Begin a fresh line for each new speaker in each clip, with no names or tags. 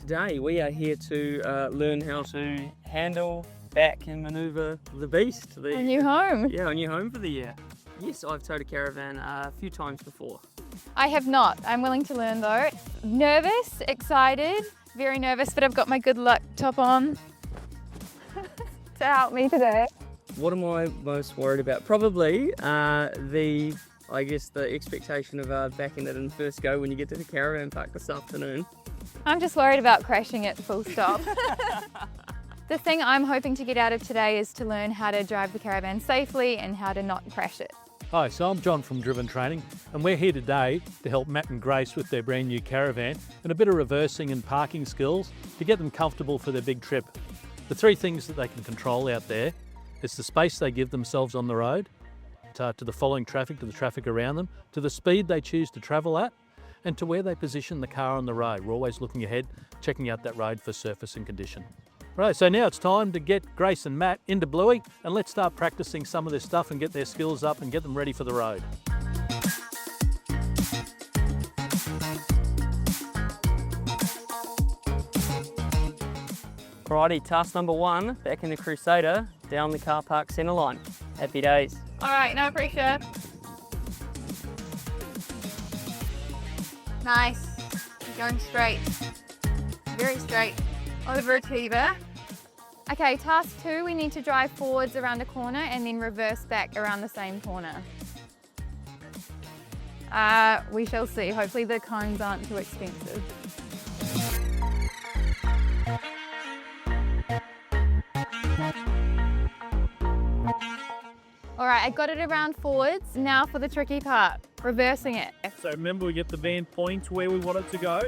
Today we are here to learn how to handle, back and manoeuvre the beast.
A new home.
Yeah, a new home for the year. Yes, I've towed a caravan a few times before.
I have not. I'm willing to learn though. Nervous, excited, very nervous, but I've got my good luck top on to help me today.
What am I most worried about? Probably the expectation of backing it in first go when you get to the caravan park this afternoon.
I'm just worried about crashing it full stop. The thing I'm hoping to get out of today is to learn how to drive the caravan safely and how to not crash it.
Hi, so I'm John from Driven Training, and we're here today to help Matt and Grace with their brand new caravan and a bit of reversing and parking skills to get them comfortable for their big trip. The three things that they can control out there is the space they give themselves on the road, to the following traffic, to the traffic around them, to the speed they choose to travel at, and to where they position the car on the road. We're always looking ahead, checking out that road for surface and condition. Right, so now it's time to get Grace and Matt into Bluey, and let's start practicing some of this stuff and get their skills up and get them ready for the road.
Alrighty, task number one, back in the Crusader, down the car park centre line. Happy days.
All right, no pressure. Nice. Going straight. Very straight. Overachiever. Okay, task two, we need to drive forwards around a corner and then reverse back around the same corner. We shall see. Hopefully the cones aren't too expensive. All right, I got it around forwards. Now for the tricky part, reversing it.
So remember, we get the van pointing to where we want it to go,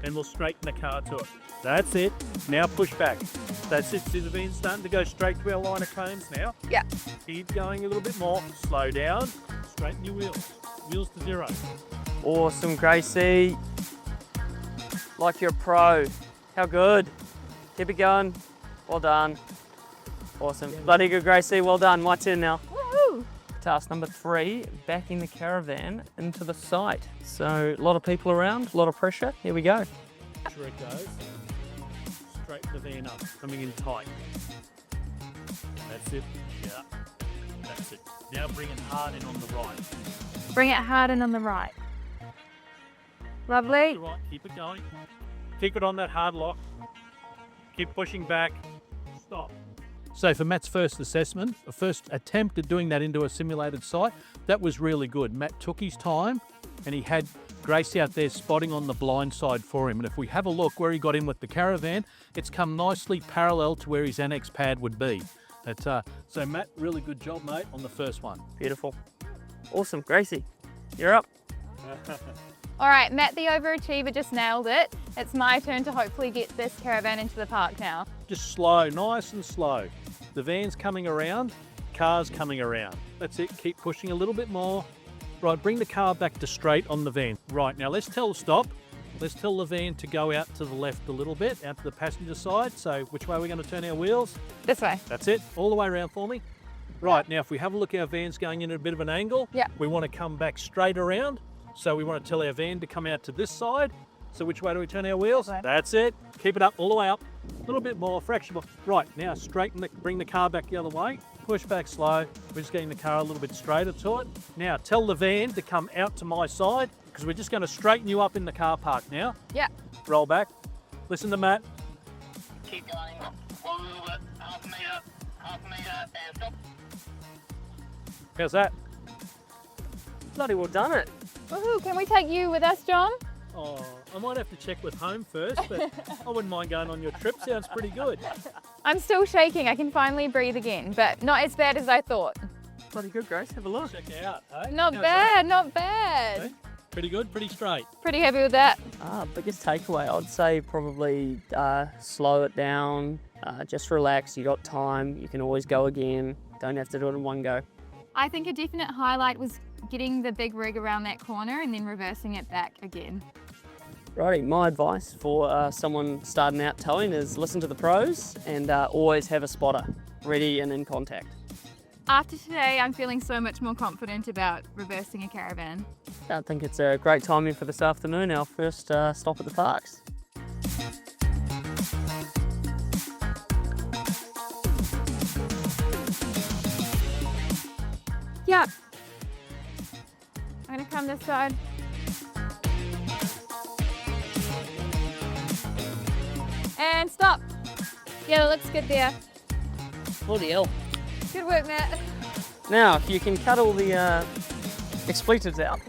and we'll straighten the car to it. That's it. Now push back. That's it. See the van starting to go straight to our line of cones now?
Yeah.
Keep going a little bit more. Slow down. Straighten your wheels. Wheels to zero.
Awesome, Gracie. Like you're a pro. How good. Keep it going. Well done. Awesome. Bloody good, Gracie. Well done. My turn now.
Woohoo!
Task number three, backing the caravan into the site. So a lot of people around, a lot of pressure. Here we go.
Sure it goes. Straighten the van up, coming in tight. That's it. Yeah. That's it. Now bring it hard in on the right.
Bring it hard in on the right. Lovely.
That's right. Keep it going. Keep it on that hard lock. Keep pushing back. Stop. So for Matt's first assessment, a first attempt at doing that into a simulated site, that was really good. Matt took his time and he had Grace out there spotting on the blind side for him. And if we have a look where he got in with the caravan, it's come nicely parallel to where his annex pad would be. So Matt, really good job, mate, on the first one.
Beautiful. Awesome, Gracie. You're up.
All right, Matt the overachiever just nailed it. It's my turn to hopefully get this caravan into the park now.
Just slow, nice and slow. The van's coming around, car's coming around. That's it, keep pushing a little bit more. Right, bring the car back to straight on the van. Right, now let's tell stop. Let's tell the van to go out to the left a little bit, out to the passenger side. So which way are we going to turn our wheels?
This way.
That's it, all the way around for me. Right, now if we have a look, our van's going in at a bit of an angle.
Yeah.
We want to come back straight around. So we want to tell our van to come out to this side. So which way do we turn our wheels? That's it. Keep it up, all the way up. A little bit more, fraction more. Right, now bring the car back the other way. Push back slow. We're just getting the car a little bit straighter to it. Now tell the van to come out to my side because we're just going to straighten you up in the car park now.
Yeah.
Roll back. Listen to Matt.
Keep going. One little bit. Half a metre, and stop.
How's that?
Bloody well done it.
Woohoo, can we take you with us, John?
Oh, I might have to check with home first, but I wouldn't mind going on your trip. Sounds pretty good.
I'm still shaking. I can finally breathe again, but not as bad as I thought.
Bloody good, Grace. Have a look.
Check it out, eh?
Not
How's
bad,
that?
not bad.
Okay. Pretty good, pretty straight.
Pretty happy with that.
Biggest takeaway, I'd say probably slow it down, just relax, you got time, you can always go again, don't have to do it in one go.
I think a definite highlight was getting the big rig around that corner and then reversing it back again.
Righty, my advice for someone starting out towing is listen to the pros and always have a spotter ready and in contact.
After today, I'm feeling so much more confident about reversing a caravan.
I think it's a great timing for this afternoon, our first stop at the parks.
Yeah. I'm gonna come this side. And stop. Yeah, that looks good there.
Bloody hell.
Good work, Matt.
Now, if you can cut all the expletives out.